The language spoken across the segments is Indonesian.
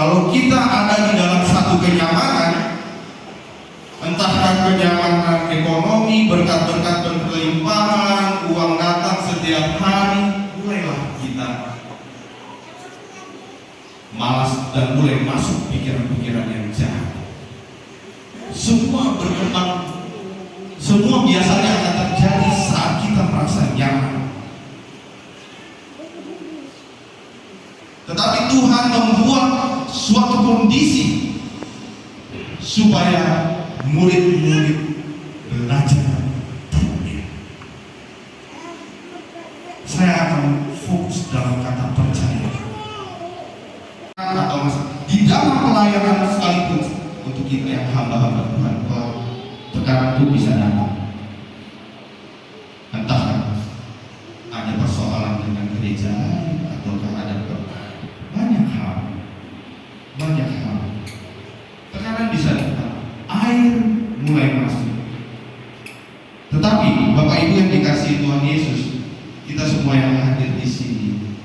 Kalau kita ada di dalam satu kenyamanan, entahkah kenyamanan ekonomi, berkat-berkat berkelimpahan, uang datang setiap hari, mulailah kita malas dan mulai masuk pikiran-pikiran yang jahat. Semua berkembang, semua biasanya akan terjadi saat kita merasa nyaman. Tetapi Tuhan membuat suatu kondisi supaya murid-murid belajar. Saya akan fokus dalam kata percaya. Atau di dalam pelayanan sekalipun untuk kita yang hamba-hamba Tuhan, tekanan itu bisa datang. Entah ada persoalan dengan gereja ataukah ada banyak hal. Tekanan bisa datang. Air mulai masuk. Tetapi Bapak Ibu yang dikasihi Tuhan Yesus, kita semua yang hadir di sini,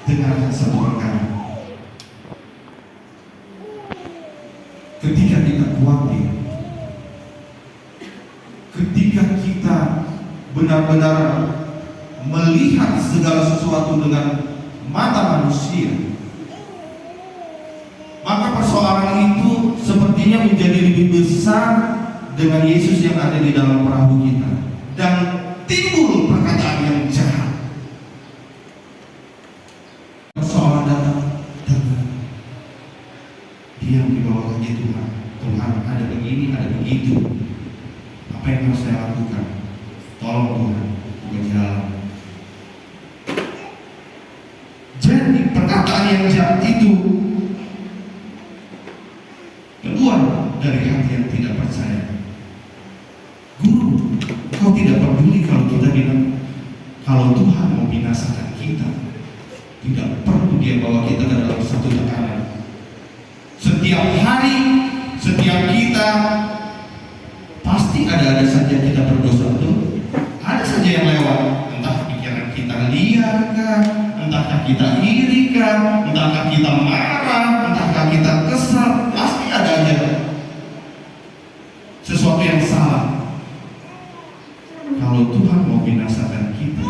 dengarkan satu perkara. Ketika kita khawatir, ketika kita benar-benar melihat segala sesuatu dengan mata manusia, maka persoalan itu sepertinya menjadi lebih besar dengan Yesus yang ada di dalam perahu kita, dan timbul perkataan yang jahat. Persoalan datang, diam di bawah kaki Tuhan. Tuhan, ada begini, ada begitu. Apa yang harus saya lakukan? Tolong Tuhan, buka jalan. Jadi perkataan yang jahat itu keluar dari hati yang tidak percaya. Guru, kau tidak peduli kalau kita bilang kalau Tuhan mau binasakan kita, tidak perlu Dia bawa kita ke dalam satu tekanan. Setiap hari, setiap kita pasti ada saja kita berdosa, betul? Ada saja yang lewat. Entah pikiran kita liarkah, entahkah kita irikah, entahkah kita marah, entahkah kita kesal, pasti ada aja sesuatu yang salah. Kalau Tuhan mau binasakan kita,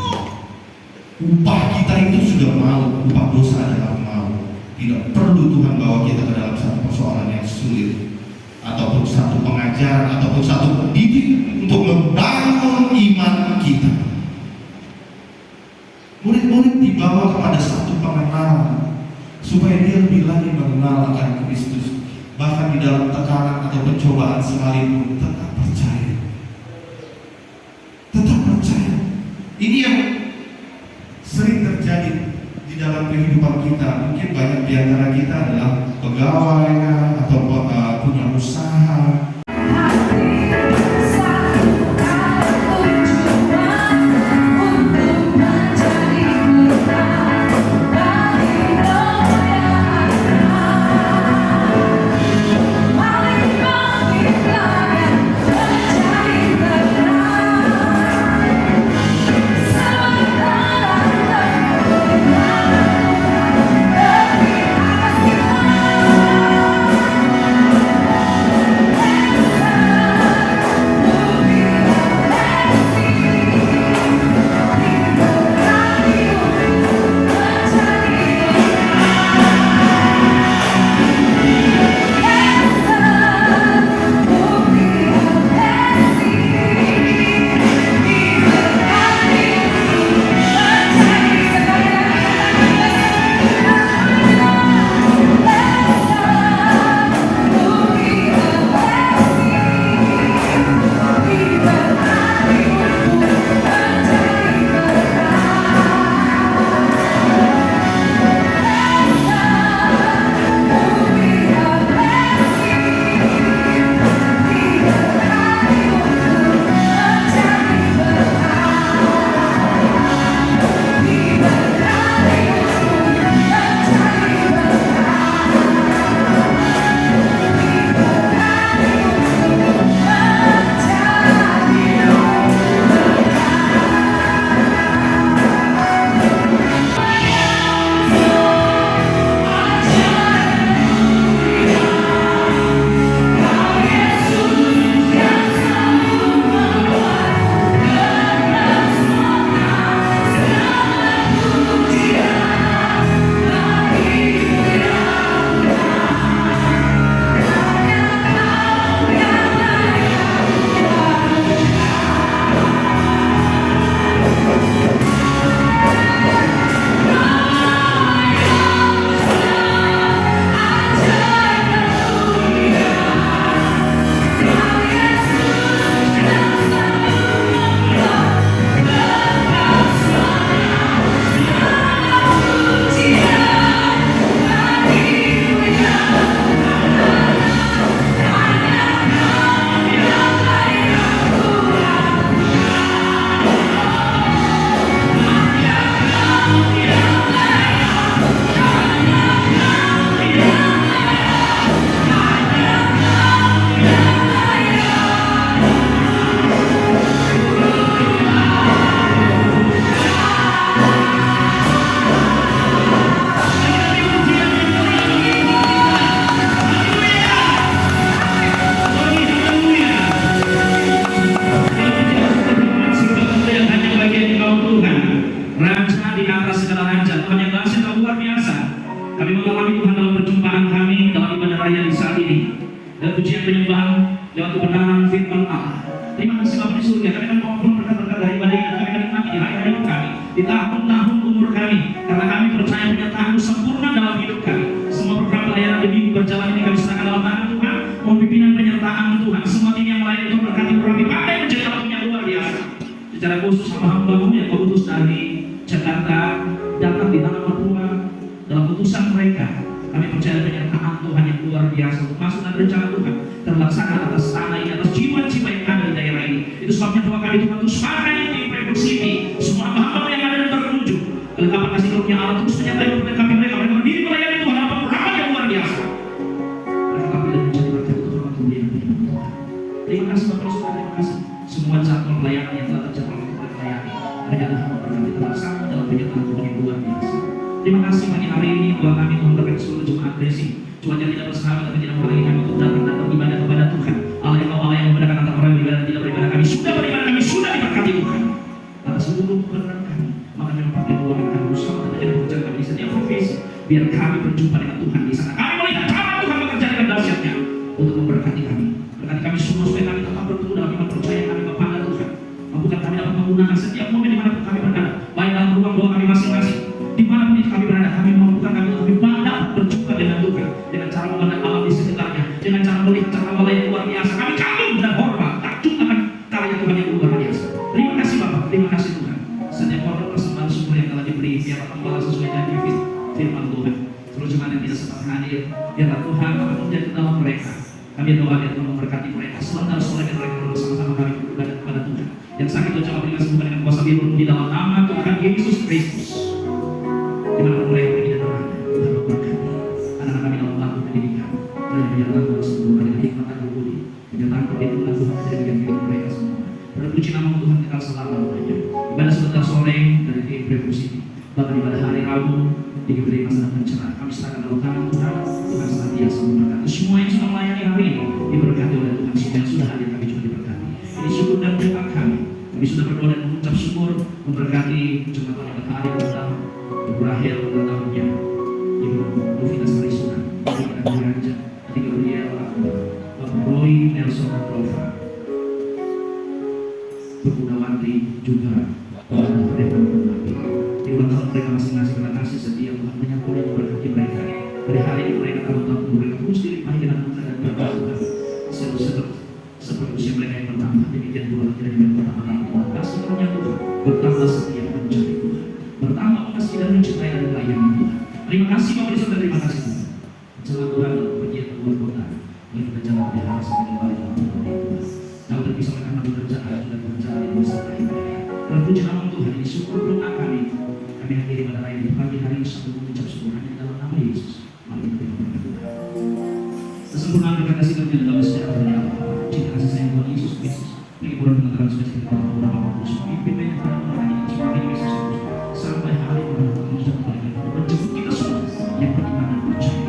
upah kita itu sudah mau, upah dosa adalah mau. Tidak perlu Tuhan bawa kita ke dalam satu persoalan yang sulit, ataupun satu pengajaran, ataupun satu pendidik untuk membangun iman kita. Murid-murid dibawa kepada satu pengenalan supaya dia lebih lagi mengenal akan Kristus. Bahkan di dalam tekanan atau pencobaan sekalipun tetap percaya. Tetap percaya. Ini yang sering terjadi di dalam kehidupan kita. Mungkin banyak di antara kita adalah pegawai atau punya usaha. Kami mengalami Tuhan dalam perjumpaan kami dalam ibadah raya di saat ini. Dan pujian penyembahan lewat kebenaran firman Allah. Terima kasih Bapa di surga. Kami akan mohon berkat-berkat dari ibadah ini. Kami akan nikmati di hari hidup kami, di tahun-tahun umur kami. Karena kami percaya penyertaan-Mu sempurna dalam hidup kami. Semua program pelayanan di minggu berjalan ini kami serahkan dalam tangan Tuhan. Mohon pimpinan penyertaan Tuhan. Semua tim yang lain untuk berkati kami pakai menjadi alat yang luar biasa. Secara khusus hamba-Mu yang Kau utus dari Jakarta datang di tanah Papua dalam utusan mereka. Kami percaya penyertaan Tuhan yang luar biasa untuk masuk dan rencana Tuhan terlaksana atas tanah ini, atas jiwa-jiwa yang ada di daerah ini. Itu sebabnya doa kami Tuhan terus pakai di Prebuk City, semua hamba yang ada dan berkunjung. Kelengkapan kasih karunia Allah terus menyertai memberkati mereka berdiri melayani Tuhan dalam peperangan yang luar biasa. Mereka kami dan menjadi berkat untuk Tuhan kemudian Tuhan. Terima kasih Bapak Saudara, terima kasih. Semua jadwal pelayanan yang telah terjadwal untuk melayani, mereka Tuhan berkati terlaksana dalam penyertaan Tuhan yang luar biasa. Terima kasih pagi hari ini Tuhan kami Tuhan berkati seluruh jemaat blessing. Cuaca tidak bersahabat tapi tidak menghalangi kami untuk datang ibadah kepada Tuhan. Allah yang membedakan antara orang yang beribadah dan tidak beribadah. Kami sudah beribadah, kami sudah diberkati Tuhan atas seluruh kebenaran kami. Maka kami pakai uang yang kami bersama dan menjadi pekerjaan kami di setiap profesi. Biar kami berjumpa dengan Tuhan di sana. Kami melihat cara Tuhan bekerja dengan dahsyatnya untuk memberkati kami. Berkati kami semua supaya kami tetap bertumbuh dalam iman percaya kami kepada Tuhan. Mampukan kami dapat menggunakan setiap momen dimanapun kami berada, baik dalam ruang doa kami masing-masing, dimanapun itu kami berada. Kami mampukan kami untuk dapat berjumpa dengan Tuhan dengan cara memandang alam di sekitarnya, dengan cara melihat cara Allah yang luar biasa. Kami kagum dan hormat, takjub akan karya Tuhan yang luar biasa. Terima kasih Bapak, terima kasih Tuhan. Setiap orang persembahan syukur yang telah diberi, biar membalas sesuai dengan firman Tuhan. Seluruh jemaat yang tidak sempat hadir, biarlah Tuhan akan menjadi dalam mereka. Kami doa biar Tuhan memberkati mereka. Sebentar sore mereka bersama-sama kami beribadah kepada Tuhan. Yang sakit ucap berikan sembuhan dengan kuasa firman di dalam nama Tuhan Yesus Kristus. Dimanapun mereka pergi dan berada, Tuhan memberkati anak-anak kami dalam bangku pendidikan. Dan menyatakan Tuhan semua dengan hikmat dan budi. Menyatakan perlindungan Tuhan dari bagian hidup mereka semua. Berpuji nama Tuhan kekal selama-lamanya. Ibadah sebentar sore dari tim Prebuk City. Bahkan ibadah hari Rabu diberi masa depan cerah. Kami serahkan dalam tangan Tuhan. Tuhan senantiasa memberkati semua yang sudah melayani hari ini. Diberkati oleh Tuhan. Semua yang sudah hadir kami juga diberkati. Ini syukur dan doa kami. Kami sudah berdoa dan mengucap syukur memberkati jemaat yang berhari tentang Ibu Rahel tahunnya, Ibu Novita Sarisuna, Ibu Raja, Adi Gabriel, Bapak Roy, Nelson dan Rova, Ibu Dawati juga pada mereka menghormati. Di ulang tahun mereka masing-masing terima kasih setia Tuhan menyapa dan memberkati mereka. Dari hari ini mereka tahun-tahun mereka terus dilimpahi dengan anugerah dan berkat Tuhan. Seperti usia mereka yang bertambah, demikian pula tidak demikian bertambah kasih karunia Tuhan, bertambah setia mencari Tuhan, bertambah kasih dan mencintai dan melayani Tuhan. Terima kasih Bapak di surga, terima kasih Tuhan. Jalan Tuhan dalam pergian keluar kota, yang kita jalan di hari sampai kembali dalam Tuhan Tuhan. Kau terpisah karena pekerjaan sudah berjalan di besertai mereka. Dan puji nama Tuhan ini syukur doa kami. Kami akhiri pada raya di pagi hari ini sambil mengucap syukur hanya dalam nama Yesus. Mari kita berdoa Tuhan. Sesempurnaan berkat kasih karunia dalam sejarah dari Allah. Cinta kasih sayang Tuhan Yesus Kristus. Penghiburan pengantaran sudah kita berdoa Bapa Kudus. Pimpin banyak pada orang ini sebagai Yesus Kristus. Sampai hari mana Tuhan sudah kembali menjemput kita semua yang beriman dan percaya.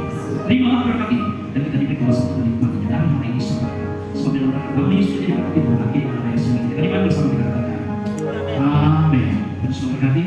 Terimalah berkat ini dan kita diberi kuasa untuk menikmatinya dalam hari ini semua. Sebab dalam berkat kami sudah diberkati Tuhan akhir pada raya semua. Kita nikmati bersama kita katakan. Amin. Dan semua berkati.